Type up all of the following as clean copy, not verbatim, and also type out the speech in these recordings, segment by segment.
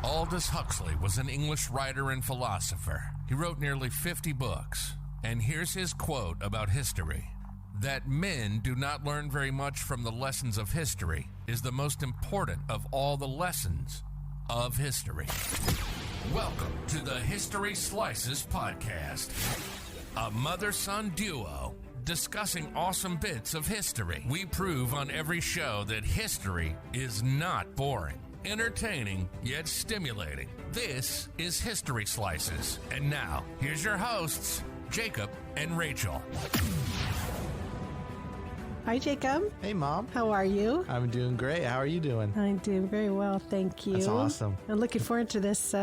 Aldous Huxley was an English writer and philosopher. He wrote nearly 50 books. And here's his quote about history. That men do not learn very much from the lessons of history is the most important of all the lessons of history. Welcome to the History Slices podcast, a mother-son duo discussing awesome bits of history. We prove on every show that history is not boring, entertaining, yet stimulating. This is History Slices. And now, here's your hosts, Jacob and Rachel. Hi, Jacob. Hey, Mom. How are you? I'm doing great. How are you doing? I'm doing very well, thank you. That's awesome. I'm looking forward to this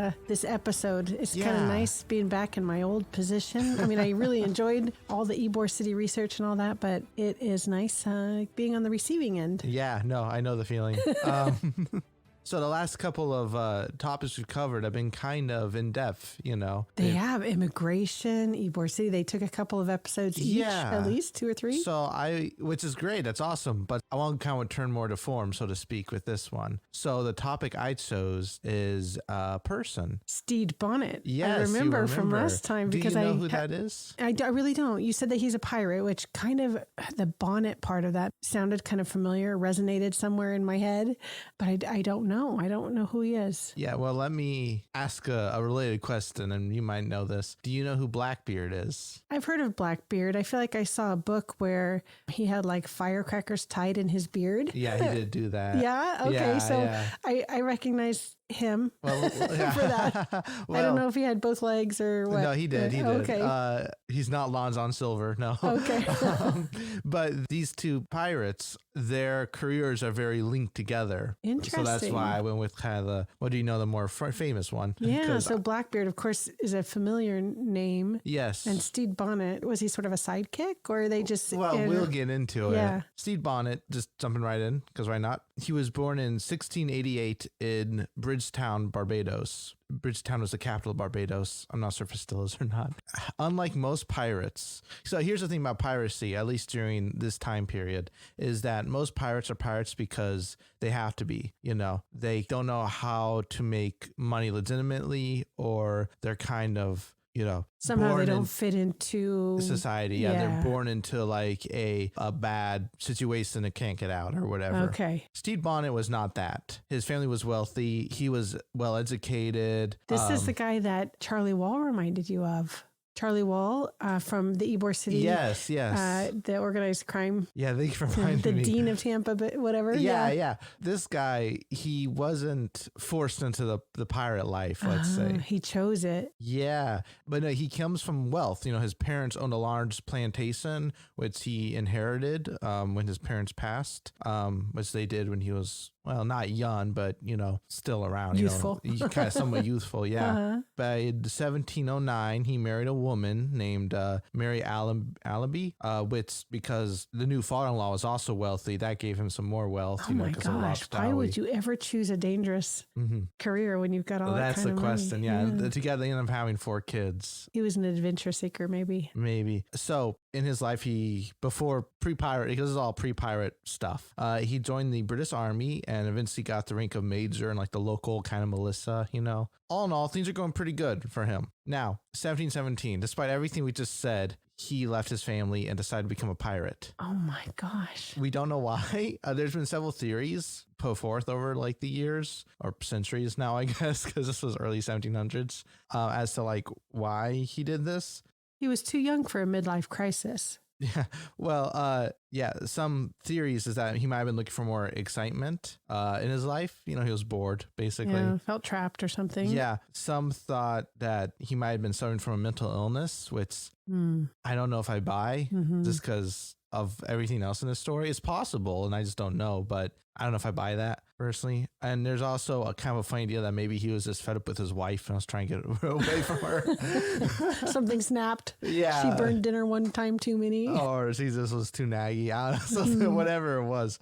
episode. It's kind of nice being back in my old position. I mean, I really enjoyed all the Ybor City research and all that, but it is nice being on the receiving end. Yeah, no, I know the feeling. So the last couple of topics we've covered have been kind of in-depth, you know. They have immigration, Ybor City. They took a couple of episodes each, at least 2 or 3. So which is great. That's awesome. But I want to kind of turn more to form, so to speak, with this one. So the topic I chose is person. Stede Bonnet. Yes, I remember from last time because Do you know who that is? I really don't. You said that he's a pirate, which kind of the bonnet part of that sounded kind of familiar, resonated somewhere in my head, but I don't know. I don't know who he is. Yeah, well, let me ask a related question, and you might know this. Do you know who Blackbeard is? I've heard of Blackbeard. I feel like I saw a book where he had like firecrackers tied in his beard. Yeah, he did do that. Yeah? Okay, yeah, so yeah. I recognize him yeah. for that. I don't know if he had both legs or what. No, he did. He did. Okay. He's not Lons on Silver. No. Okay. But these two pirates, their careers are very linked together. Interesting. So that's why I went with kind of the more famous one. Yeah. So Blackbeard, of course, is a familiar name. Yes. And Stede Bonnet, was he sort of a sidekick, or are they just? Well, we'll get into it. Stede Bonnet, just jumping right in, because why not? He was born in 1688 in Bridgetown, Barbados. Bridgetown was the capital of Barbados. I'm not sure if it still is or not. Unlike most pirates. So here's the thing about piracy, at least during this time period, is that most pirates are pirates because they have to be, you know, they don't know how to make money legitimately, or they're kind of, you know, somehow they don't fit into society. Yeah, they're born into like a bad situation and can't get out or whatever. Okay. Stede Bonnet was not that. His family was wealthy. He was well educated. This is the guy that Charlie Wall reminded you of. Charlie Wall from the Ybor City. Yes. The organized crime. Yeah, they reminded me. The dean of Tampa, but whatever. Yeah. This guy, he wasn't forced into the pirate life, let's say. He chose it. Yeah. But no, he comes from wealth. You know, his parents owned a large plantation, which he inherited when his parents passed, which they did when he was, well, not young, but, you know, still around. Youthful. You know, kind of somewhat youthful, yeah. Uh-huh. By 1709, he married a woman named Mary Allaby, which, because the new father-in-law was also wealthy, that gave him some more wealth. Oh my gosh, why would you ever choose a dangerous career when you've got all that kind of money? That's the question, yeah. Together they ended up having 4 kids. He was an adventure seeker, maybe. So in his life, before pre-pirate, because this is all pre-pirate stuff, he joined the British Army and eventually got the rank of major in like the local kind of militia, you know. All in all, things are going pretty good for him. Now, 1717, despite everything we just said, he left his family and decided to become a pirate. Oh my gosh. We don't know why. There's been several theories put forth over like the years or centuries now, I guess, because this was early 1700s, as to like why he did this. He was too young for a midlife crisis. Yeah. Well, some theories is that he might have been looking for more excitement in his life. You know, he was bored, basically. Yeah, felt trapped or something. Yeah. Some thought that he might have been suffering from a mental illness, which I don't know if I buy, just because of everything else in the story. It's possible, and I just don't know, but I don't know if I buy that personally. And there's also a kind of a funny idea that maybe he was just fed up with his wife and was trying to get away from her. Something snapped. Yeah. She burned dinner one time too many. Or Jesus was too naggy. I don't know, something, whatever it was.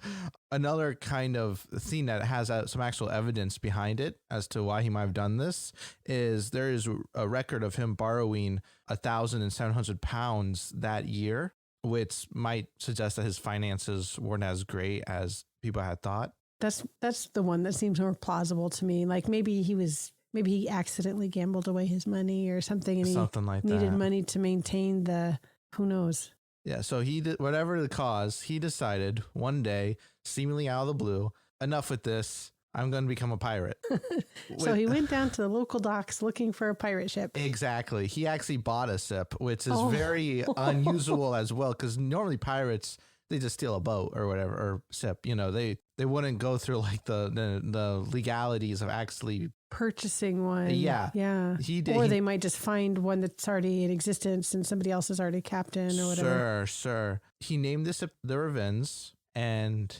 Another kind of thing that has some actual evidence behind it as to why he might have done this is there is a record of him borrowing 1,700 pounds that year, which might suggest that his finances weren't as great as people had thought. That's the one that seems more plausible to me. Like maybe he accidentally gambled away his money or something, and something like needed that. money to maintain who knows. Yeah, so he did whatever the cause. He decided one day, seemingly out of the blue, enough with this. I'm going to become a pirate. So he went down to the local docks looking for a pirate ship. Exactly. He actually bought a ship, which is very unusual as well, because normally pirates, they just steal a boat or whatever, or ship. They wouldn't go through like the legalities of actually purchasing one. Yeah. He did. Or they might just find one that's already in existence and somebody else is already captain or whatever. Sure. He named this the Revenge.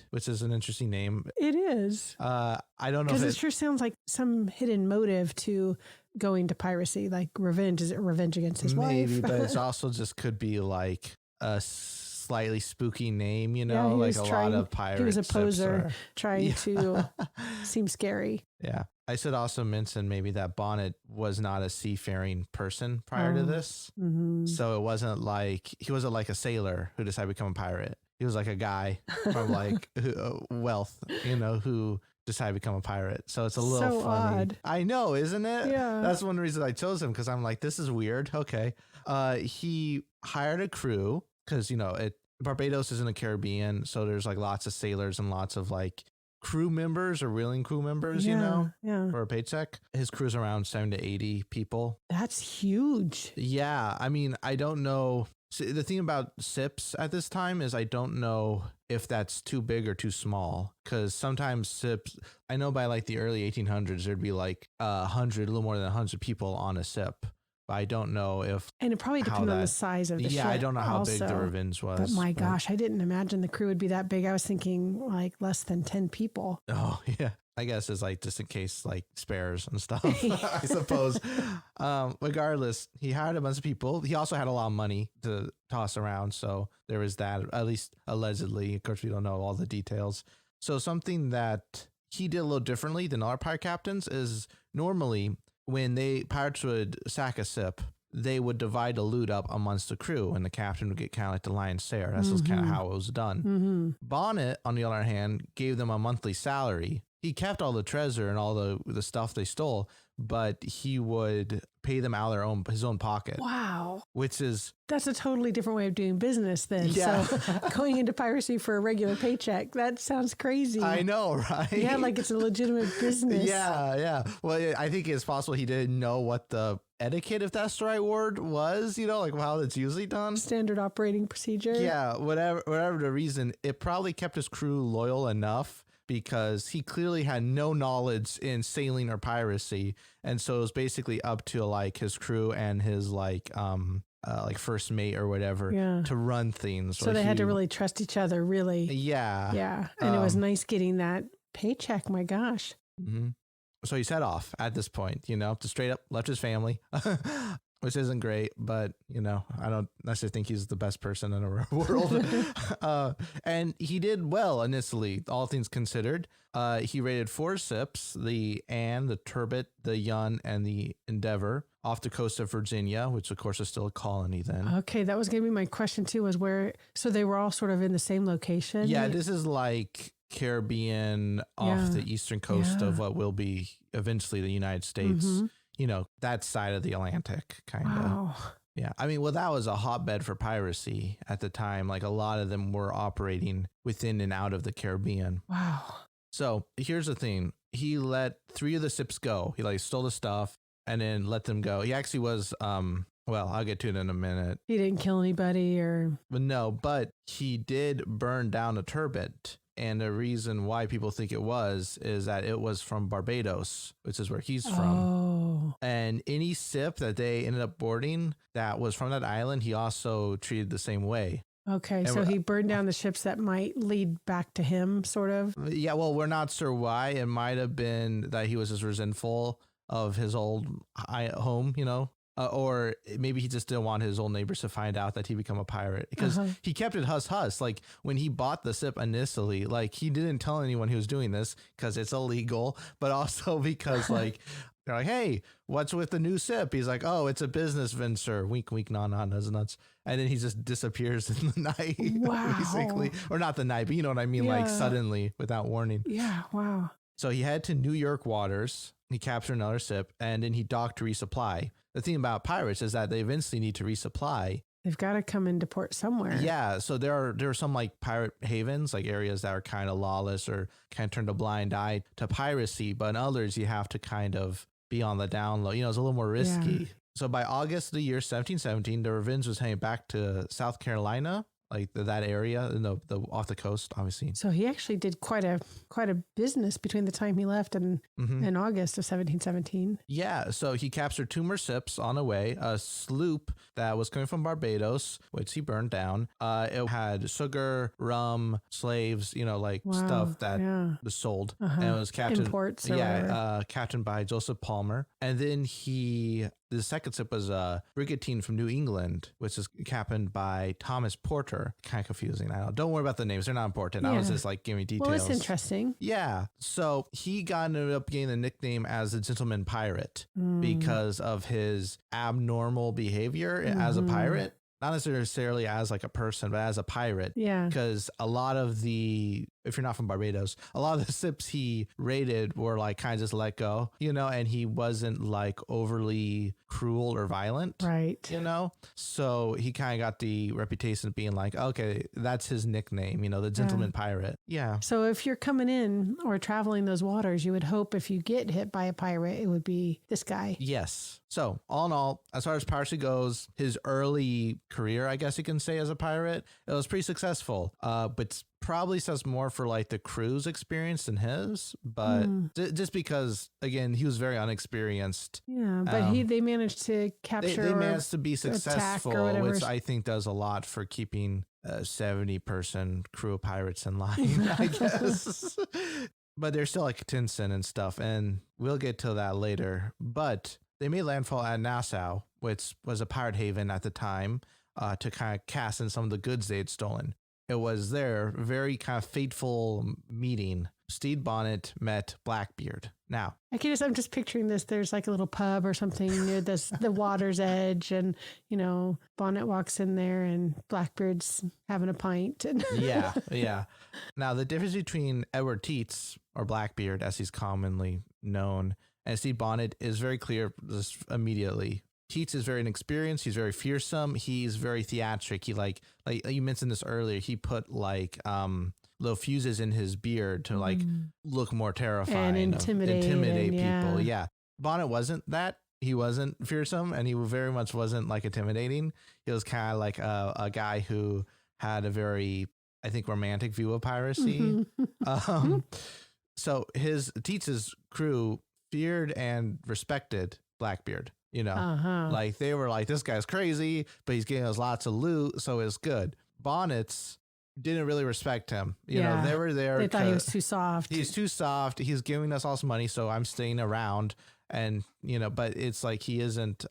Which is an interesting name. It is. I don't know. Because it sure sounds like some hidden motive to going to piracy, like revenge. Is it revenge against his wife? Maybe, but it's also just could be like a slightly spooky name, like lot of pirates. He was a poser trying to seem scary. Yeah. I should also mention maybe that Bonnet was not a seafaring person prior to this. Mm-hmm. So he wasn't like a sailor who decided to become a pirate. He was like a guy from like wealth, who decided to become a pirate. So it's a little funny. Odd. I know, isn't it? Yeah. That's one reason I chose him, because I'm like, this is weird. Okay. He hired a crew because, Barbados is in the Caribbean. So there's like lots of sailors and lots of like crew members or willing crew members, for a paycheck. His crew's around 70 to 80 people. That's huge. Yeah. I mean, I don't know. So the thing about SIPs at this time is I don't know if that's too big or too small, because sometimes SIPs, I know by like the early 1800s, there'd be like 100, a little more than 100 people on a SIP. But I don't know if... And it probably depends on the size of the ship. Yeah, I don't know how big the Revenge was. But my gosh, I didn't imagine the crew would be that big. I was thinking like less than 10 people. Oh, yeah. I guess it's like just in case like spares and stuff, I suppose. Regardless, he hired a bunch of people. He also had a lot of money to toss around. So there was that, at least allegedly. Of course, we don't know all the details. So something that he did a little differently than other pirate captains is normally when pirates would sack a ship, they would divide the loot up amongst the crew, and the captain would get kind of like the lion's share. That's just kind of how it was done. Mm-hmm. Bonnet, on the other hand, gave them a monthly salary. He kept all the treasure and all the stuff they stole, but he would pay them out of his own pocket. Wow. That's a totally different way of doing business then. Yeah. So going into piracy for a regular paycheck, that sounds crazy. I know, right? Yeah, like it's a legitimate business. Yeah. Well, I think it's possible he didn't know what the etiquette, if that's the right word, was, like how it's usually done. Standard operating procedure. Yeah, whatever the reason, it probably kept his crew loyal enough, because he clearly had no knowledge in sailing or piracy. And so it was basically up to like his crew and his like first mate or whatever to run things. So they had to really trust each other, really. Yeah. Yeah. And it was nice getting that paycheck. My gosh. Mm-hmm. So he set off at this point, to straight up left his family, which isn't great, but I don't necessarily think he's the best person in the world. And he did well initially, all things considered. He raided 4 ships, the Anne, the Turbot, the Yun, and the Endeavor, off the coast of Virginia, which of course is still a colony then. Okay, that was going to be my question too, was where, so they were all sort of in the same location? Yeah, this is like Caribbean off the eastern coast of what will be eventually the United States. Mm-hmm. That side of the Atlantic, kind of. Wow. Yeah. I mean, that was a hotbed for piracy at the time. Like a lot of them were operating within and out of the Caribbean. Wow. So here's the thing. He let 3 of the ships go. He stole the stuff and then let them go. He actually was, I'll get to it in a minute. He didn't kill anybody but he did burn down a turbot. And the reason why people think it is that it was from Barbados, which is where he's from. Oh. And any ship that they ended up boarding that was from that island, he also treated the same way. Okay, so he burned down the ships that might lead back to him, sort of? Yeah, well, we're not sure why. It might have been that he was just resentful of his old home, or maybe he just didn't want his old neighbors to find out that he become a pirate, because he kept it hush. Like when he bought the ship initially, like he didn't tell anyone he was doing this because it's illegal, but also because like They're like, hey, what's with the new sip? He's like, oh, it's a business venture. Wink, wink, nah, nah, nuts. And then he just disappears in the night, basically. Or not the night, but you know what I mean? Like suddenly without warning. Yeah, wow. So he head to New York waters. He captured another ship and then he docked to resupply. The thing about pirates is that they eventually need to resupply. They've got to come into port somewhere. Yeah. So there are some like pirate havens, like areas that are kind of lawless or kind of turned a blind eye to piracy. But in others, you have to kind of be on the down low. You know, it's a little more risky. Yeah. So by August of the year 1717, the Revenge was heading back to South Carolina, like that area, in the off the coast, obviously. So he actually did quite a business between the time he left and in August of 1717. Yeah, so he captured 2 more ships on the way, a sloop that was coming from Barbados, which he burned down. It had sugar, rum, slaves, you know, like stuff that was sold. And it was captained, imports captained by Joseph Palmer. And then the second ship was a brigantine from New England, which is captained by Thomas Porter. Kind of confusing. I know. Don't worry about the names. They're not important. I was just like giving details. Well, it's interesting. Yeah. So he ended up getting the nickname as a gentleman pirate because of his abnormal behavior as a pirate. Not necessarily as like a person, but as a pirate. Yeah. Because a lot of if you're not from Barbados, a lot of the ships he raided were like kind of just let go, you know, and he wasn't like overly cruel or violent. Right. You know, so he kind of got the reputation of being like, okay, that's his nickname, you know, the gentleman pirate. Yeah. So if you're coming in or traveling those waters, you would hope if you get hit by a pirate, it would be this guy. Yes. So all in all, as far as piracy goes, his early career, I guess you can say, as a pirate, it was pretty successful. But probably says more for like the crew's experience than his, but just because again he was very unexperienced. Yeah, but they managed to capture. They managed to be successful, which I think does a lot for keeping a 70-person crew of pirates in line, I guess. But they're still like Tinson and stuff, and we'll get to that later. But they made landfall at Nassau, which was a pirate haven at the time, to kind of cast in some of the goods they had stolen. It was their very kind of fateful meeting. Stede Bonnet met Blackbeard. Now, I'm just picturing this. There's like a little pub or something near the water's edge, and you know, Bonnet walks in there, and Blackbeard's having a pint. Yeah. Now, the difference between Edward Teats, or Blackbeard, as he's commonly known, and Stede Bonnet is very clear just immediately. Teats is very inexperienced. He's very fearsome. He's very theatric. He like you mentioned this earlier. He put like little fuses in his beard to like look more terrifying and intimidate people. Yeah. Bonnet wasn't that. He wasn't fearsome, and he very much wasn't like intimidating. He was kind of like a guy who had a very, I think, romantic view of piracy. So Teats's crew feared and respected Blackbeard. You know, like they were like, this guy's crazy, but he's giving us lots of loot, so it's good. Bonnets didn't really respect him. You know, they were there. They thought he was too soft. He's too soft. He's giving us all this money, so I'm staying around. And, you know, but it's like he isn't,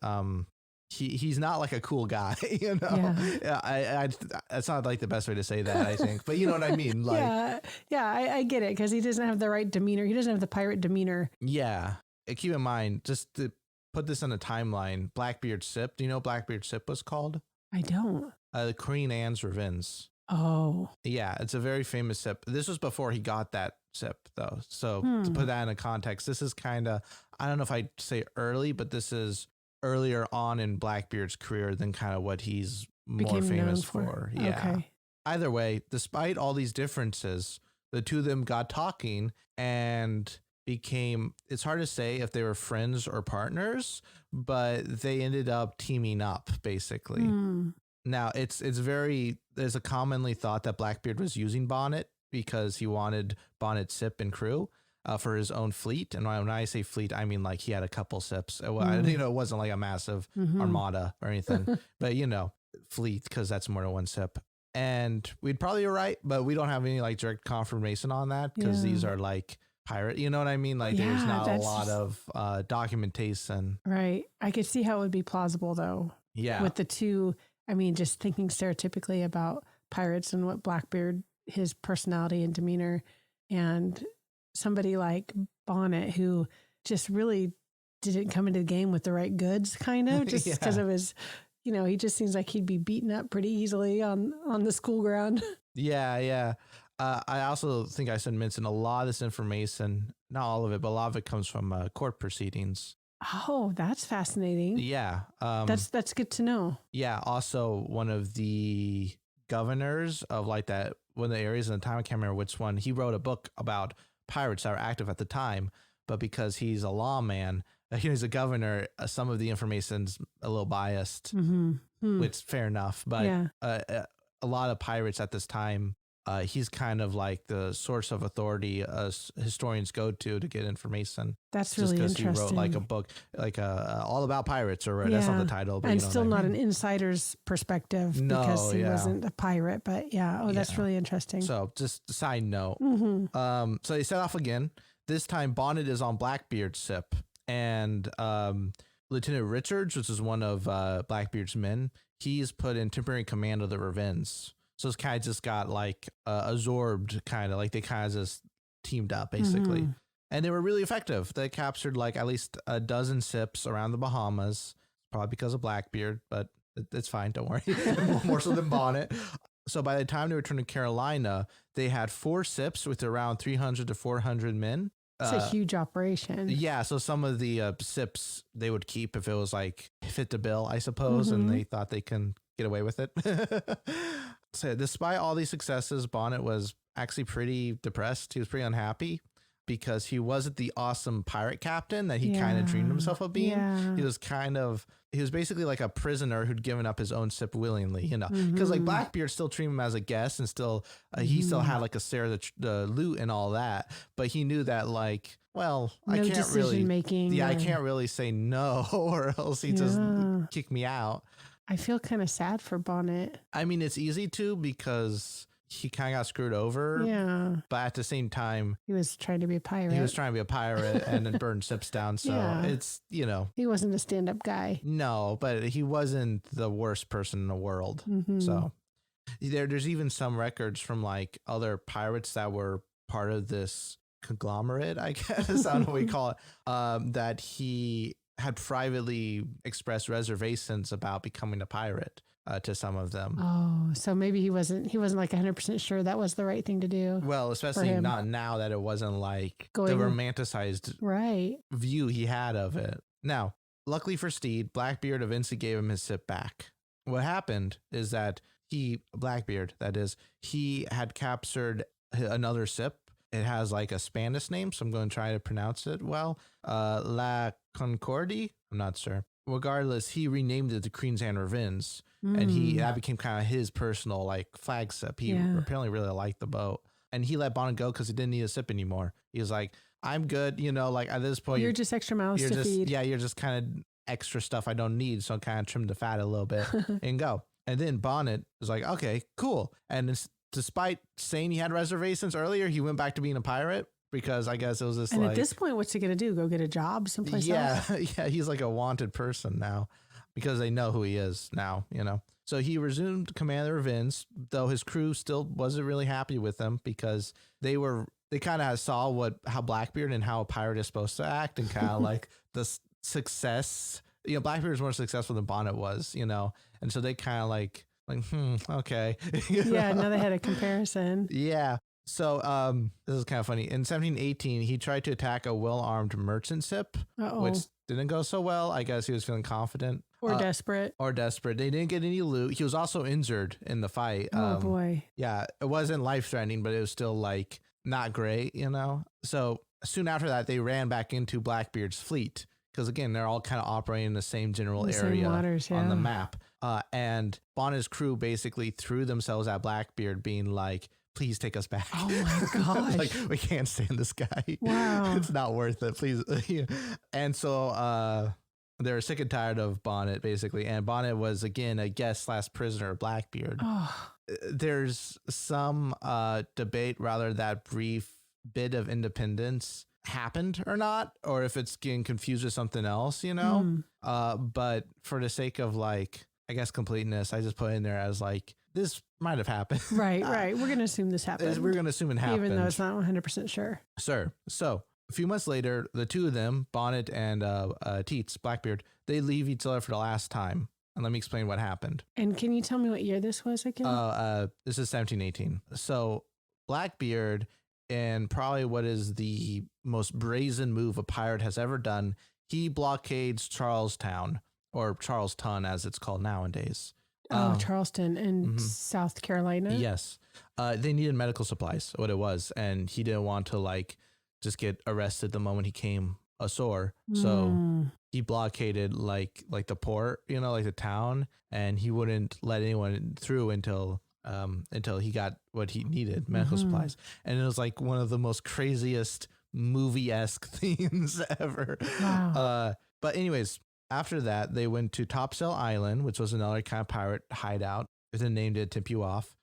he's not like a cool guy, you know? Yeah. That's not like the best way to say that, I think. But you know what I mean? Like, I get it, because he doesn't have the right demeanor. He doesn't have the pirate demeanor. Yeah. Keep in mind, just to put this on a timeline, Blackbeard's Sip. Do you know what Blackbeard's Sip was called? I don't. The Queen Anne's Revenge. Oh. Yeah, it's a very famous sip. This was before he got that sip, though. So to put that in a context, this is kind of, I don't know if I'd say early, but this is earlier on in Blackbeard's career than kind of what he's more famous for. Yeah. Okay. Either way, despite all these differences, the two of them got talking and it's hard to say if they were friends or partners, but they ended up teaming up, basically. Now, there's a commonly thought that Blackbeard was using Bonnet because he wanted Bonnet's sip and crew for his own fleet. And when I say fleet, I mean like he had a couple sips. You know, it wasn't like a massive armada or anything, but you know, fleet, because that's more than one sip. And we'd probably be right, but we don't have any like direct confirmation on that, because these are like pirate, you know what I mean? Like there's not a lot of documentation. Right. I could see how it would be plausible though. Yeah. With the two, I mean, just thinking stereotypically about pirates and what Blackbeard, his personality and demeanor, and somebody like Bonnet, who just really didn't come into the game with the right goods, kind of, just because of his, he just seems like he'd be beaten up pretty easily on the school ground. Yeah. I also think I should mention a lot of this information, not all of it, but a lot of it comes from court proceedings. Oh, that's fascinating. Yeah. That's good to know. Yeah. Also, one of the governors of like that, one of the areas in the time, I can't remember which one, he wrote a book about pirates that were active at the time, but because he's a lawman, he's a governor, some of the information's a little biased, which fair enough. But a lot of pirates at this time, he's kind of like the source of authority historians go to get information. That's really interesting. He wrote like a book, like all about pirates, or that's not the title. But and still not an insider's perspective because he wasn't a pirate. But that's really interesting. So just a side note. So they set off again. This time Bonnet is on Blackbeard's ship, and Lieutenant Richards, which is one of Blackbeard's men, he's put in temporary command of the Revenge. So this guy just got like absorbed, kind of like they kind of just teamed up basically. And they were really effective. They captured like at least a dozen ships around the Bahamas, probably because of Blackbeard, but it's fine. Don't worry. More so than Bonnet. So by the time they returned to Carolina, they had 4 ships with around 300 to 400 men. It's a huge operation. Yeah. So some of the ships they would keep if it was like fit the bill, I suppose, and they thought they can get away with it. So despite all these successes, Bonnet was actually pretty depressed. He was pretty unhappy because he wasn't the awesome pirate captain that he kind of dreamed himself of being. He was basically like a prisoner who'd given up his own ship willingly, because like Blackbeard still treated him as a guest, and still he still had like a share of the loot and all that. But he knew that like, well, I can't really say no, or else he just kick me out. I feel kind of sad for Bonnet. I mean, it's easy to because he kind of got screwed over. Yeah. But at the same time, he was trying to be a pirate. And then burned ships down. So it's, he wasn't a stand-up guy. No, but he wasn't the worst person in the world. So there's even some records from like other pirates that were part of this conglomerate, I guess. I don't know what you call it. That he had privately expressed reservations about becoming a pirate to some of them. Oh, so maybe he wasn't like 100% sure that was the right thing to do. Well, especially not now that it wasn't like the romanticized view he had of it. Now, luckily for Stede, Blackbeard eventually gave him his ship back. What happened is that Blackbeard, that is, he had captured another ship. It has like a Spanish name, so I'm going to try to pronounce it well. La Concorde? I'm not sure. Regardless, he renamed it the Queen's Anne Revenge, and that became kind of his personal like flagship. He apparently really liked the boat, and he let Bonnet go because he didn't need a ship anymore. He was like, "I'm good," like at this point, you're just extra mouths to feed. Yeah, you're just kind of extra stuff I don't need, so I kind of trim the fat a little bit and go. And then Bonnet was like, "Okay, cool," and despite saying he had reservations earlier, he went back to being a pirate because I guess it was just at this point, what's he going to do? Go get a job someplace else? Yeah, he's like a wanted person now because they know who he is now, So he resumed command of the Revenge, though his crew still wasn't really happy with him because they kind of saw how Blackbeard and how a pirate is supposed to act, and kind of like the success. Blackbeard was more successful than Bonnet was, and so they kind of like, okay. Yeah, now they had a comparison. Yeah. So this is kind of funny. In 1718, he tried to attack a well-armed merchant ship, which didn't go so well. I guess he was feeling confident. Or desperate. They didn't get any loot. He was also injured in the fight. Oh, boy. Yeah, it wasn't life-threatening, but it was still like not great, So soon after that, they ran back into Blackbeard's fleet. Because again, they're all kind of operating in the same general area same waters, on the map. And Bonnet's crew basically threw themselves at Blackbeard, being like, "Please take us back." Oh my gosh. Like, we can't stand this guy. Wow. It's not worth it. Please. And so they're sick and tired of Bonnet, basically. And Bonnet was, again, a guest / prisoner of Blackbeard. Oh. There's some debate, rather, that brief bit of independence happened or not, or if it's getting confused with something else, but for the sake of like, I guess, completeness, I just put in there as like, this might have happened. Right. We're going to assume this happened. We're going to assume it happened. Even though it's not 100% sure. Sir. So A few months later, the two of them, Bonnet and Teats, Blackbeard, they leave each other for the last time. And let me explain what happened. And can you tell me what year this was again? This is 1718. So Blackbeard, in probably what is the most brazen move a pirate has ever done, he blockades Charlestown, or Charleston as it's called nowadays. Charleston in South Carolina. Yes. They needed medical supplies, what it was. And he didn't want to like just get arrested the moment he came ashore. So he blockaded like the port, like the town, and he wouldn't let anyone through until he got what he needed, medical supplies. And it was like one of the most craziest movie-esque themes ever. Wow. But anyways, after that, they went to Topsail Island, which was another kind of pirate hideout with a name to tip you off.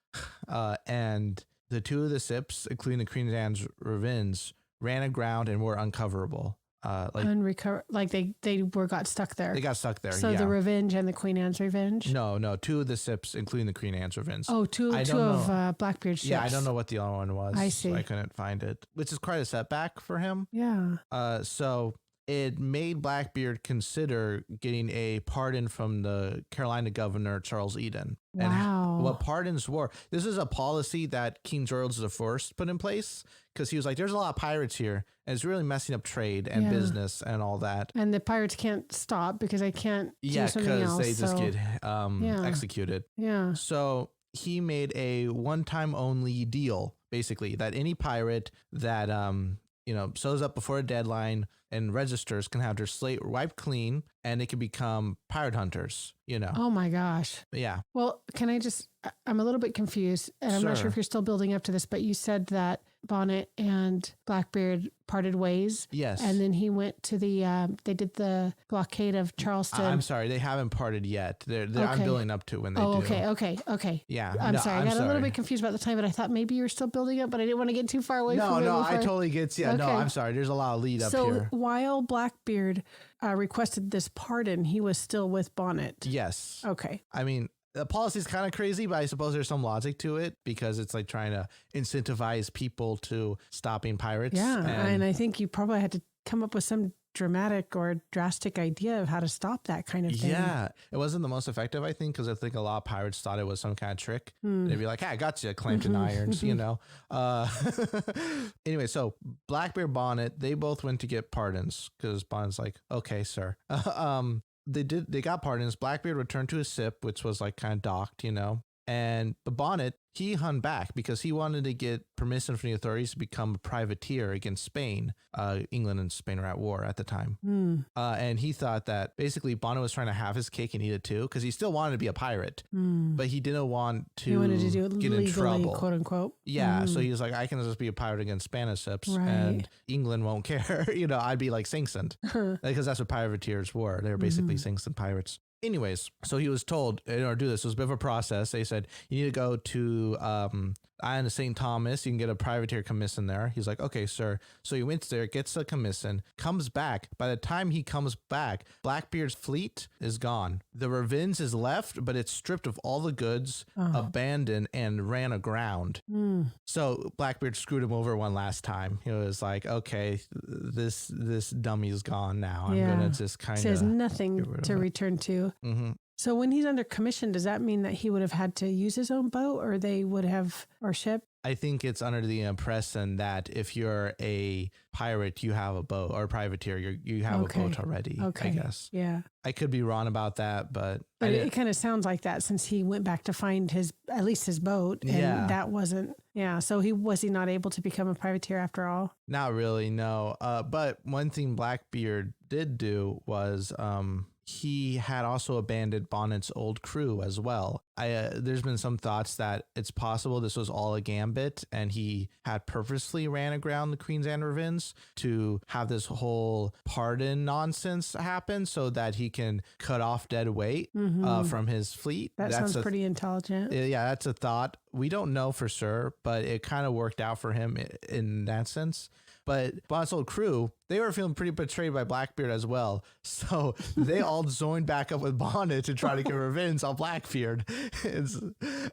And the two of the ships, including the Queen Anne's Revenge, ran aground and were uncoverable. They got stuck there. They got stuck there. So the Revenge and the Queen Anne's Revenge? No, two of the ships, including the Queen Anne's Revenge. Oh, two of Blackbeard's ships. Yeah, I don't know what the other one was. I see. So I couldn't find it, which is quite a setback for him. Yeah. So it made Blackbeard consider getting a pardon from the Carolina governor, Charles Eden. Wow. And what pardons were, this is a policy that King George I put in place because he was like, there's a lot of pirates here and it's really messing up trade and business and all that. And the pirates can't stop because they can't do something else. Yeah, because they just get executed. Yeah. So he made a one-time only deal, basically, that any pirate that shows up before a deadline and registers can have their slate wiped clean and they can become pirate hunters, Oh my gosh. Yeah. Well, I'm a little bit confused and I'm not sure if you're still building up to this, but you said that Bonnet and Blackbeard parted ways. Yes. And then he went to they did the blockade of Charleston. I'm sorry, they haven't parted yet. I'm building up to when they do. Okay. Yeah. I'm sorry. I got a little bit confused about the time, but I thought maybe you were still building up, but I didn't want to get too far away from it. No, I totally get you. Yeah, no, I'm sorry. There's a lot of lead up here. So while Blackbeard requested this pardon, he was still with Bonnet. Yes. Okay. I mean, the policy is kind of crazy, but I suppose there's some logic to it because it's like trying to incentivize people to stop being pirates. Yeah. And I think you probably had to come up with some dramatic or drastic idea of how to stop that kind of thing. Yeah. It wasn't the most effective, I think, because I think a lot of pirates thought it was some kind of trick. They'd be like, hey, I got you, clamped in irons, Anyway, so Blackbeard, Bonnet, they both went to get pardons because Bonnet's like, okay, sir. They got pardons. Blackbeard returned to his ship, which was like kind of docked, but Bonnet, he hung back because he wanted to get permission from the authorities to become a privateer against Spain. England and Spain were at war at the time. And he thought that basically Bonnet was trying to have his cake and eat it too because he still wanted to be a pirate, but he didn't want to, he wanted to do it get legally, in trouble, quote unquote. Yeah. So he was like, I can just be a pirate against Spanish ships and England won't care. I'd be like sanctioned because that's what privateers were. They were basically sanctioned pirates. Anyways, so he was told in order to do this, it was a bit of a process. They said, you need to go to Island of St. Thomas. You can get a privateer commission there. He's like, okay, sir. So he went there, gets a commission, comes back. By the time he comes back, Blackbeard's fleet is gone. The Revenge is left, but it's stripped of all the goods, abandoned, and ran aground. So Blackbeard screwed him over one last time. He was like, okay, this dummy's gone now. I'm going to just kind of... So there's nothing to return to. So when he's under commission, does that mean that he would have had to use his own boat or they would have, or ship? I think it's under the impression that if you're a pirate, you have a boat, or a privateer, you have a boat already, I guess. Yeah. I could be wrong about that, but it kind of sounds like that since he went back to find at least his boat. And that wasn't, So was he not able to become a privateer after all? Not really, no. But one thing Blackbeard did do was, he had also abandoned Bonnet's old crew as well. There's been some thoughts that it's possible this was all a gambit and he had purposely ran aground the Queen's Anne Revenge to have this whole pardon nonsense happen so that he can cut off dead weight from his fleet. That sounds pretty intelligent. Yeah, that's a thought. We don't know for sure, but it kind of worked out for him in that sense. But Bonnet's old crew, they were feeling pretty betrayed by Blackbeard as well. So they all joined back up with Bonnet to try to get revenge on Blackbeard. It's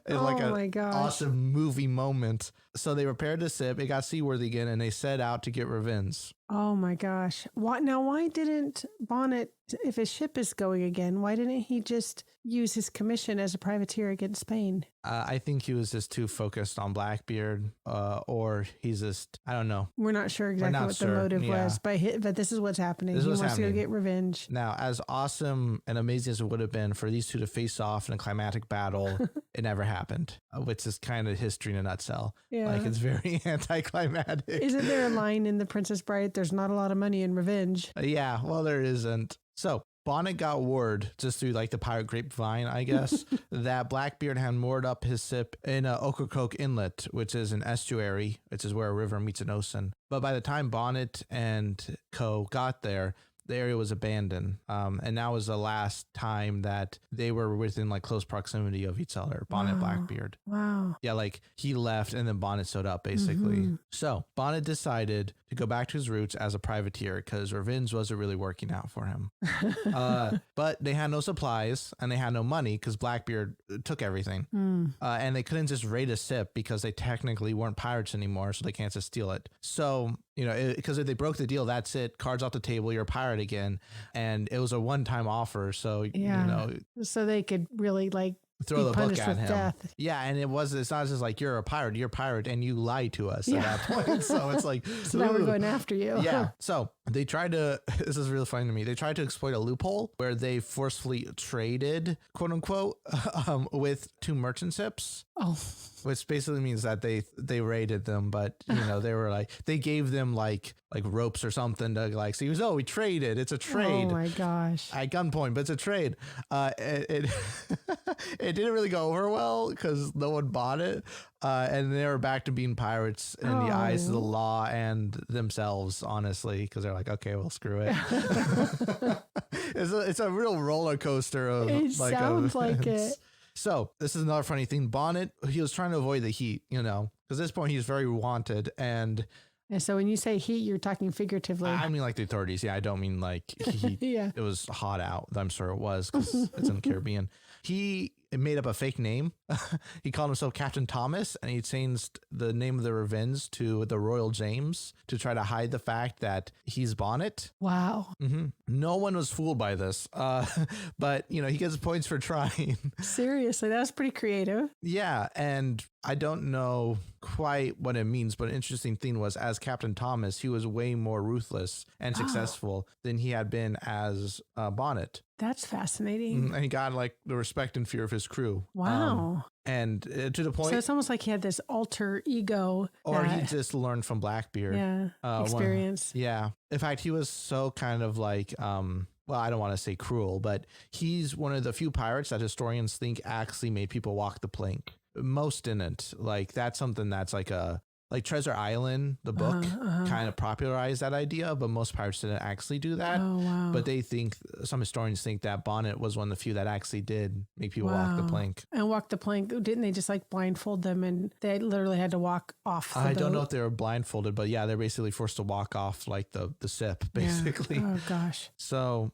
like an awesome movie moment. So they repaired the ship. It got seaworthy again, and they set out to get revenge. Oh my gosh. Why didn't Bonnet, if his ship is going again, why didn't he just use his commission as a privateer against Spain? I think he was just too focused on Blackbeard, or he's just, I don't know. We're not sure exactly what the motive was, but this is what's happening. He wants to go get revenge. Now, as awesome and amazing as it would have been for these two to face off in a climatic battle, it never happened, which is kind of history in a nutshell. Yeah. Like, it's very anticlimactic. Isn't there a line in The Princess Bride, there's not a lot of money in revenge? Yeah, well, there isn't. So Bonnet got word, just through like the pirate grapevine, I guess, that Blackbeard had moored up his ship in Ocracoke Inlet, which is an estuary, which is where a river meets an ocean. But by the time Bonnet and co got there, the area was abandoned. And that was the last time that they were within like close proximity of each other, Bonnet and Blackbeard. Wow. Yeah, like he left and then Bonnet stood up basically. Mm-hmm. So Bonnet decided to go back to his roots as a privateer because revenge wasn't really working out for him. But they had no supplies and they had no money because Blackbeard took everything. And they couldn't just raid a ship because they technically weren't pirates anymore, so they can't just steal it. So, you know, because if they broke the deal, that's it. Cards off the table, you're a pirate again. And it was a one-time offer. So, you know. So they could really like throw the book at him. Death. Yeah, and it's not just like you're a pirate and you lied to us at that point. So it's like, so now we're going after you. Yeah. So they tried to, this is really funny to me. They tried to exploit a loophole where they forcefully traded, quote unquote, with two merchant ships. Oh. Which basically means that they raided them, but you know, they were like, they gave them like ropes or something to like, so he was, oh, we traded. It's a trade. Oh my gosh. At gunpoint, but it's a trade. It didn't really go over well because no one bought it. And they were back to being pirates in the eyes of the law and themselves, honestly, because they're like, okay, well, screw it. It's a real roller coaster of it like sounds like it. So this is another funny thing. Bonnet, he was trying to avoid the heat, you know, because at this point he's very wanted. And so when you say heat, you're talking figuratively. I mean like the authorities. Yeah, I don't mean like heat. Yeah. It was hot out. I'm sure it was because it's in the Caribbean. He made up a fake name. He called himself Captain Thomas, and he changed the name of the Revenge to the Royal James to try to hide the fact that he's Bonnet. Wow. Mm-hmm. No one was fooled by this, but you know, he gets points for trying. Seriously, that was pretty creative. Yeah, and I don't know quite what it means, but an interesting thing was, as Captain Thomas, he was way more ruthless and successful than he had been as Bonnet. That's fascinating. And he got like the respect and fear of his crew. Wow. And to the point. So it's almost like he had this alter ego. Or he just learned from Blackbeard. Yeah. Experience. In fact, he was so kind of like, well, I don't want to say cruel, but he's one of the few pirates that historians think actually made people walk the plank. Most didn't. Like, that's something that's like Treasure Island, the book, kind of popularized that idea, but most pirates didn't actually do that. Oh, wow. But some historians think that Bonnet was one of the few that actually did make people walk the plank. And walk the plank, didn't they just like blindfold them and they literally had to walk off the boat? Don't know if they were blindfolded, but yeah, they're basically forced to walk off like the ship, basically. Yeah. Oh, gosh. So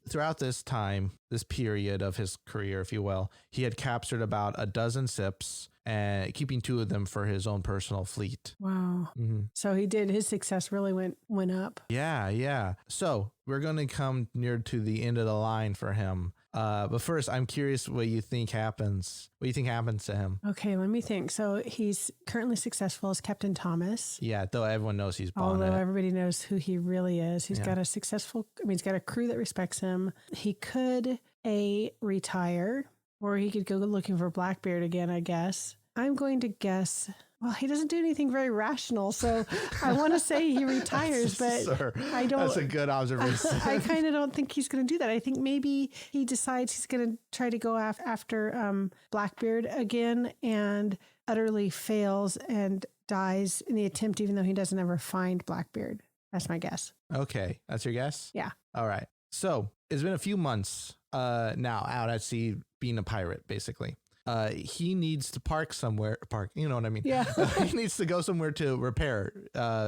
throughout this time, this period of his career, if you will, he had captured about a dozen ships, and keeping two of them for his own personal fleet. Wow. Mm-hmm. So his success really went up. Yeah. So we're going to come near to the end of the line for him. But first, I'm curious what you think happens. What do you think happens to him? Okay, let me think. So he's currently successful as Captain Thomas. Yeah, though everyone knows he's Bonnet. Although everybody knows who he really is. He's got he's got a crew that respects him. He could retire, or he could go looking for Blackbeard again, I guess. I'm going to guess. Well, he doesn't do anything very rational, so I want to say he retires, but I don't. That's a good observation. I kind of don't think he's going to do that. I think maybe he decides he's going to try to go after Blackbeard again and utterly fails and dies in the attempt, even though he doesn't ever find Blackbeard. That's my guess. Okay, that's your guess? Yeah. All right. So it's been a few months now out at sea being a pirate, basically. he needs to park somewhere. You know what I mean? Yeah. He needs to go somewhere to repair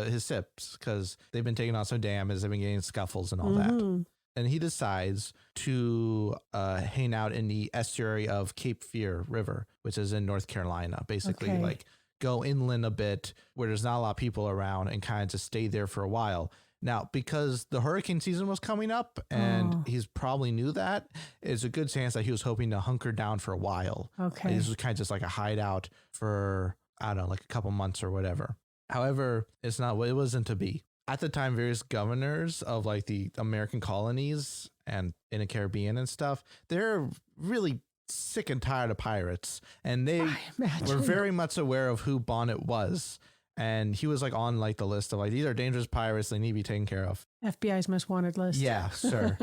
his ships because they've been taking on some damage. They've been getting scuffles and all that. And he decides to hang out in the estuary of Cape Fear River, which is in North Carolina. Basically, like go inland a bit where there's not a lot of people around and kind of just stay there for a while. Now, because the hurricane season was coming up and he's probably knew that, it's a good chance that he was hoping to hunker down for a while. Okay. Like, this was kind of just like a hideout for, I don't know, like a couple months or whatever. However, it wasn't to be. At the time, various governors of like the American colonies and in the Caribbean and stuff, they're really sick and tired of pirates. And they were very much aware of who Bonnet was. And he was like on like the list of like, these are dangerous pirates. They need to be taken care of. FBI's most wanted list. Yeah, sure.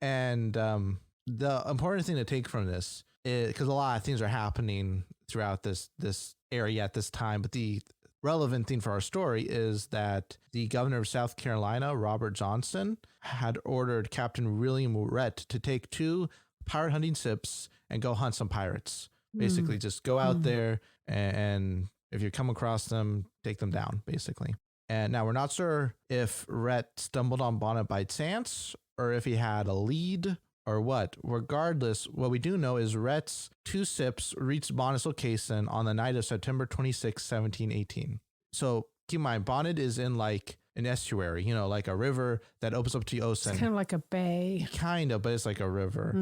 And the important thing to take from this is because a lot of things are happening throughout this area at this time. But the relevant thing for our story is that the governor of South Carolina, Robert Johnson, had ordered Captain William Rhett to take 2 pirate hunting ships and go hunt some pirates. Basically, just go out there and if you come across them, take them down, basically. And now we're not sure if Rhett stumbled on Bonnet by chance or if he had a lead or what. Regardless, what we do know is Rhett's 2 ships reached Bonnet's location on the night of September 26, 1718. So keep in mind, Bonnet is in like an estuary, you know, like a river that opens up to the ocean. It's kind of like a bay. Kind of, but it's like a river.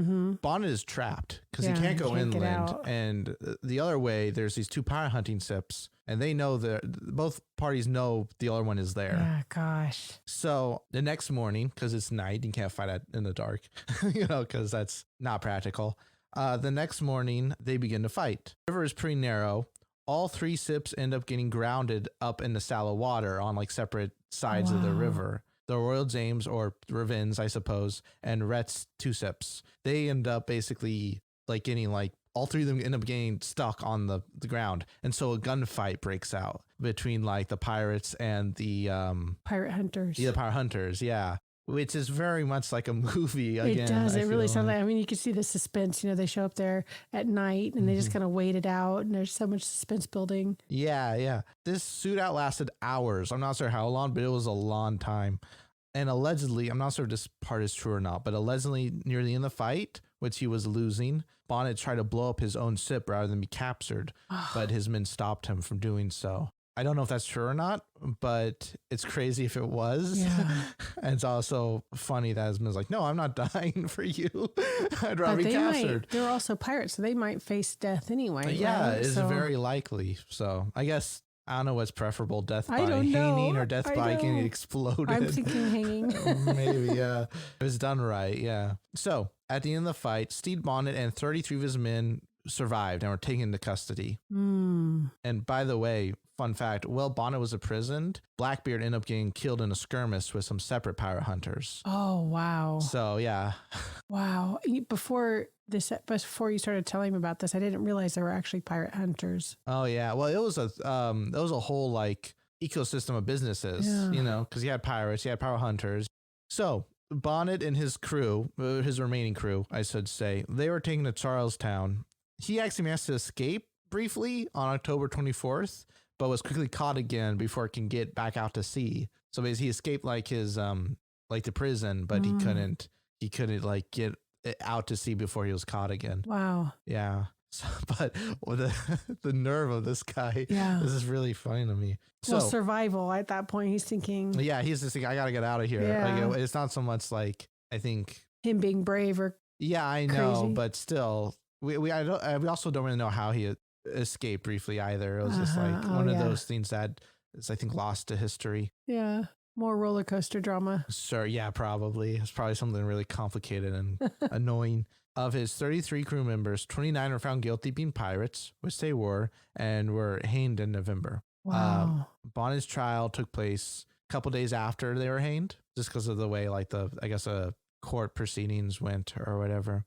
Bonnet is trapped because he can't go inland. And the other way, there's these 2 pirate hunting ships, and they know that both parties know the other one is there. Yeah, gosh. So the next morning, because it's night, you can't fight in the dark, you know, because that's not practical. The next morning, they begin to fight. The river is pretty narrow. All 3 ships end up getting grounded up in the shallow water on like separate sides of the river. The Royal James, or Revens, I suppose, and Rhett's 2 ships. They end up basically like getting like all 3 of them end up getting stuck on the ground. And so a gunfight breaks out between like the pirates and the pirate hunters. Yeah, the pirate hunters. Yeah. Which is very much like a movie. Again, it does. It really sounds like, I mean, you can see the suspense, you know, they show up there at night and they just kind of wait it out. And there's so much suspense building. Yeah. Yeah. This shootout lasted hours. I'm not sure how long, but it was a long time. And allegedly, I'm not sure if this part is true or not, but allegedly near the end of the fight, which he was losing, Bonnet tried to blow up his own ship rather than be captured, but his men stopped him from doing so. I don't know if that's true or not, but it's crazy if it was. Yeah. And it's also funny that his man's like, no, I'm not dying for you. I'd rather be captured. They're also pirates, so they might face death anyway. Yeah, right? it's very likely. So I guess, I don't know what's preferable, death by hanging or death by getting exploded. I'm thinking hanging. Maybe, yeah. If it's done right, yeah. So at the end of the fight, Stede Bonnet and 33 of his men survived and were taken into custody. And by the way, fun fact, while Bonnet was imprisoned, Blackbeard ended up getting killed in a skirmish with some separate pirate hunters. Oh, wow. So, yeah. Wow. Before you started telling me about this, I didn't realize there were actually pirate hunters. Oh, yeah. Well, it was a whole like ecosystem of businesses, you know, because you had pirates, you had pirate hunters. So Bonnet and his crew, his remaining crew, I should say, they were taken to Charlestown. He actually managed to escape briefly on October 24th, but was quickly caught again before it can get back out to sea. So basically he escaped like his, like the prison, but he couldn't like get out to sea before he was caught again. Wow. Yeah. So, but the nerve of this guy, this is really funny to me. So well, survival at that point, he's thinking. Yeah. He's just thinking, I got to get out of here. Yeah. Like, it's not so much like, I think. Him being brave or. Yeah, I know, crazy. But still, we also don't really know how he escaped briefly either. It was just like one of those things that is, I think, lost to history. Yeah. More roller coaster drama. Sure. Yeah, probably. It's probably something really complicated and annoying. Of his 33 crew members, 29 were found guilty being pirates, which they were, and were hanged in November. Wow. Bonnet's trial took place a couple days after they were hanged, just because of the way, like, court proceedings went or whatever.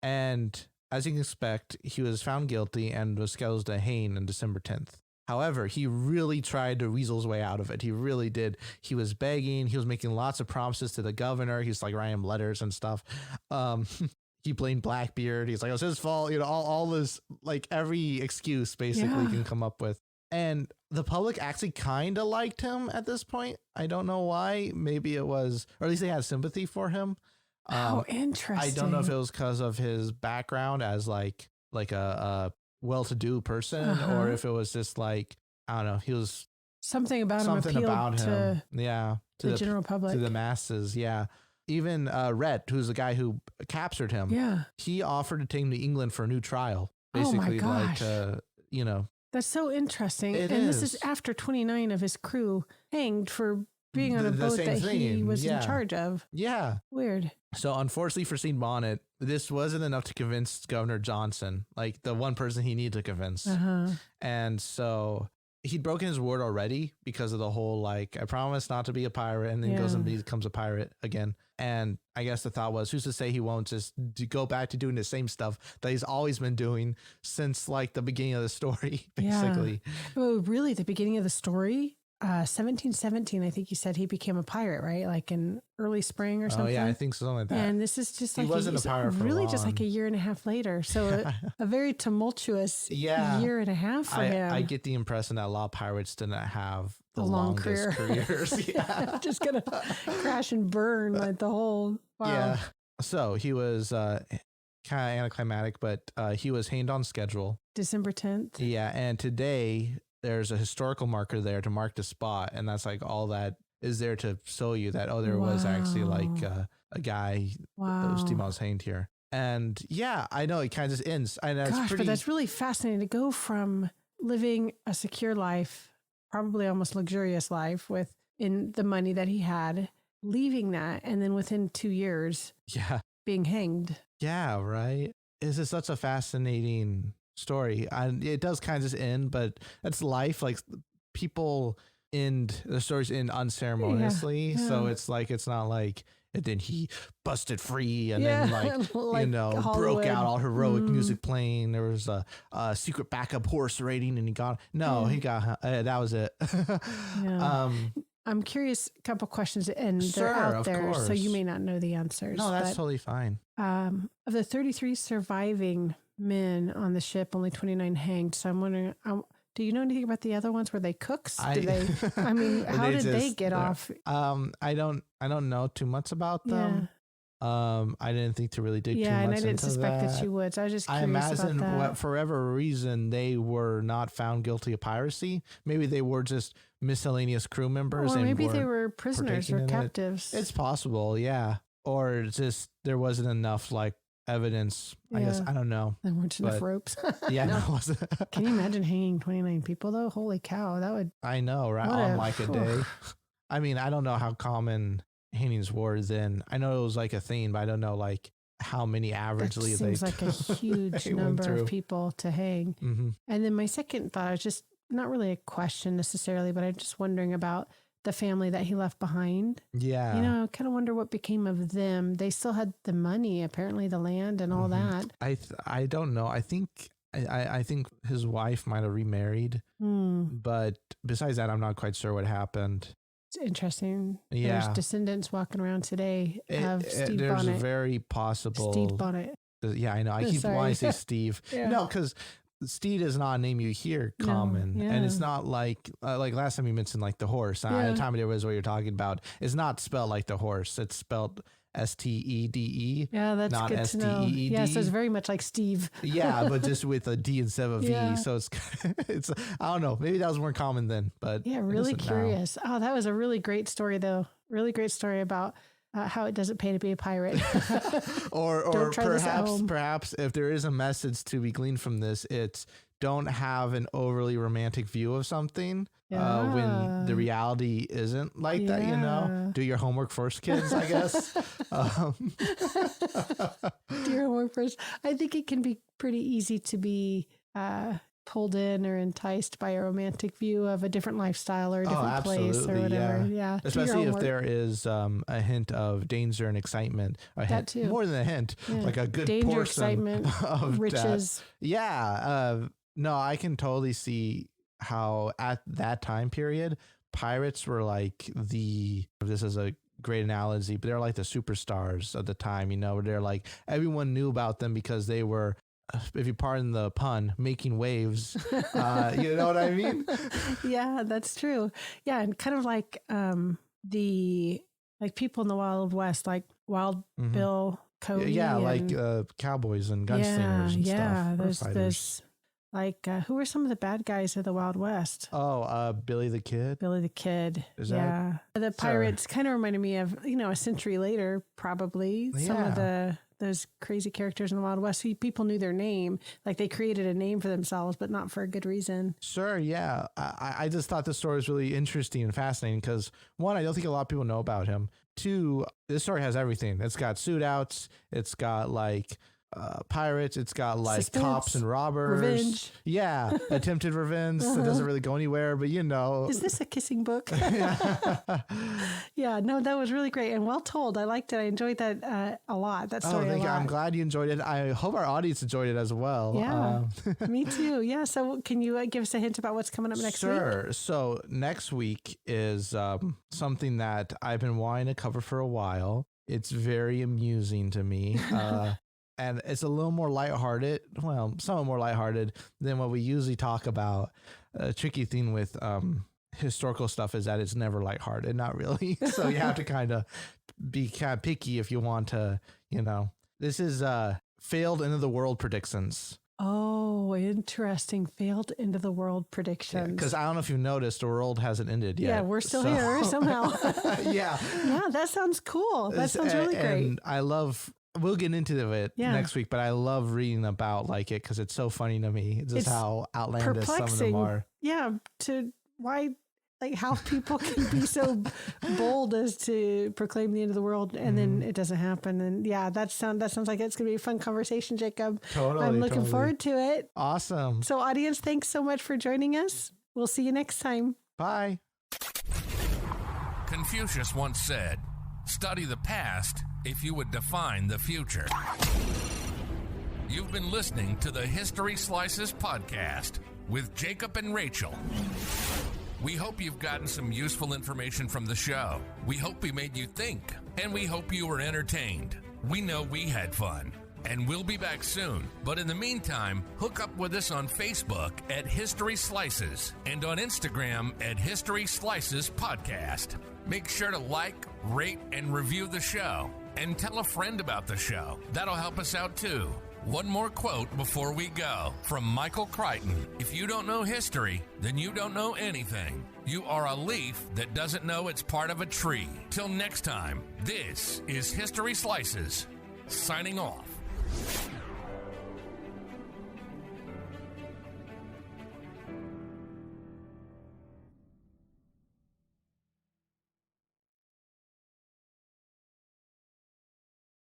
And as you can expect, he was found guilty and was scheduled to hang on December 10th. However, he really tried to weasel his way out of it. He really did. He was begging. He was making lots of promises to the governor. He was like writing letters and stuff. he blamed Blackbeard. He's like, it was his fault. You know, all this, like every excuse basically you can come up with. And the public actually kind of liked him at this point. I don't know why. Maybe it was, or at least they had sympathy for him. How interesting. I don't know if it was because of his background as like a well-to-do person, or if it was just like, I don't know, he was something about him appealed to the general public, to the masses. Yeah. Even Rhett, who's the guy who captured him, he offered to take him to England for a new trial. Basically, like, you know. That's so interesting. This is after 29 of his crew hanged for being on a boat that he was in charge of. Yeah. Weird. So unfortunately for Stede Bonnet, this wasn't enough to convince Governor Johnson, like the one person he needed to convince. And so he'd broken his word already because of the whole, like, I promise not to be a pirate, and then goes and becomes a pirate again. And I guess the thought was, who's to say he won't just go back to doing the same stuff that he's always been doing since like the beginning of the story, basically. Oh, really? The beginning of the story? 1717, I think you said he became a pirate, right? Like in early spring or something. Oh yeah, I think something like that. And this is just he like wasn't a pirate for really long. just like a year and a half later. So a very tumultuous year and a half for him. I get the impression that a lot of pirates didn't have the long longest careers. Just gonna crash and burn like the whole. Wow. Yeah. So he was kind of anticlimactic, but he was hanged on schedule. December 10th. Yeah, and today there's a historical marker there to mark the spot, and that's like all that is there to show you that, oh, there was actually like a guy Stede Bonnet was hanged here. And yeah, I know it kind of just ends. And that's but that's really fascinating to go from living a secure life, probably almost luxurious life in the money that he had, leaving that, and then within 2 years, being hanged. Yeah, right. This is such a fascinating story, and it does kind of just end, but that's life. Like people end the stories end unceremoniously, so it's like it's not like and then he busted free and then like you know Hollywood. Broke out all heroic music playing. There was a secret backup horse raiding and he got he got that was it. I'm curious, a couple questions, and sure, they're out there, so you may not know the answers. No, that's totally fine. Of the 33 surviving men on the ship, only 29 hanged. So I'm wondering, do you know anything about the other ones? Were they cooks? I mean, how did they get off? I don't know too much about them. I didn't think to really dig too much into that. Yeah, and I didn't suspect that you would. So I was just curious about that. I imagine for whatever reason they were not found guilty of piracy. Maybe they were just miscellaneous crew members. Or maybe they were prisoners or captives. It's possible, yeah. Or just there wasn't enough like evidence. I guess I don't know. There weren't enough ropes. No. Can you imagine hanging 29 people though? Holy cow, that would. I know, right? On like a day. I mean, I don't know how common hangings were then. I know it was like a thing, but I don't know like how many averagely that seems like a huge number of people to hang. And then my second thought is just not really a question necessarily, but I'm just wondering about the family that he left behind. Yeah. You know, kind of wonder what became of them. They still had the money, apparently the land and all that. I don't know. I think his wife might have remarried, but besides that, I'm not quite sure what happened. It's interesting. Yeah. There's descendants walking around today of Stede Bonnet. There's very possible. Stede Bonnet. Yeah, I know. I keep wanting to say Steve. No, because Stede is not a name you hear common, and it's not like last time you mentioned like the horse. At the time it was what you're talking about. It's not spelled like the horse. It's spelled Stede. Yeah, that's not good to know. Steed. Yeah, so it's very much like Steve. Yeah, but just with a D instead of a V. So it's I don't know. Maybe that was more common then, but really curious. Now. Oh, that was a really great story though. Really great story about how it doesn't pay to be a pirate. or perhaps if there is a message to be gleaned from this, it's don't have an overly romantic view of something when the reality isn't like that, you know. Do your homework first, kids, I guess. Do your homework first. I think it can be pretty easy to be pulled in or enticed by a romantic view of a different lifestyle or a different place or whatever. Yeah. Especially if there is a hint of danger and excitement. That too. More than a hint, like a good danger, portion excitement, of riches. No, I can totally see how at that time period, pirates were like this is a great analogy, but they're like the superstars of the time, where they're like, everyone knew about them because they were, if you pardon the pun, making waves. You know what I mean? Yeah, that's true. Yeah, and kind of like the people in the Wild West, like Wild Bill Cody. Yeah, like cowboys and gunslingers and stuff. Yeah, there's who were some of the bad guys of the Wild West? Oh, Billy the Kid. Billy the Kid. Is that? The pirates kind of reminded me of, a century later, probably. Yeah. Some of those crazy characters in the Wild West. People knew their name. Like they created a name for themselves, but not for a good reason. Sure, yeah. I just thought this story was really interesting and fascinating because, one, I don't think a lot of people know about him. Two, this story has everything. It's got suit outs. It's got pirates. It's got suspense, cops and robbers. Revenge. Yeah, attempted revenge. It doesn't really go anywhere, but Is this a kissing book? Yeah, no, that was really great and well told. I liked it. I enjoyed that a lot. That story a lot. I'm glad you enjoyed it. I hope our audience enjoyed it as well. Yeah, me too. Yeah, so can you give us a hint about what's coming up next week? Sure. So next week is something that I've been wanting to cover for a while. It's very amusing to me. And it's a little more lighthearted, somewhat more lighthearted than what we usually talk about. A tricky thing with historical stuff is that it's never lighthearted, not really. So you have to kind of be picky if you want to, This is failed end of the world predictions. Oh, interesting. Failed end of the world predictions. Because I don't know if you've noticed, the world hasn't ended yet. Yeah, we're still here somehow. Yeah. Yeah, that sounds cool. That sounds really great. And I love... We'll get into it next week, but I love reading about it because it's so funny to me. Just how outlandish some of them are. Yeah, how people can be so bold as to proclaim the end of the world and then it doesn't happen. And yeah, that sounds like it's going to be a fun conversation, Jacob. Totally. I'm looking forward to it. Awesome. So audience, thanks so much for joining us. We'll see you next time. Bye. Confucius once said, "Study the past if you would define the future." You've been listening to the History Slices podcast with Jacob and Rachel. We hope you've gotten some useful information from the show. We hope we made you think, and we hope you were entertained. We know we had fun, and we'll be back soon. But in the meantime, hook up with us on Facebook at History Slices and on Instagram at History Slices Podcast. Make sure to like, rate, and review the show. And tell a friend about the show. That'll help us out too. One more quote before we go from Michael Crichton. If you don't know history, then you don't know anything. You are a leaf that doesn't know it's part of a tree. Till next time, this is History Slices, signing off.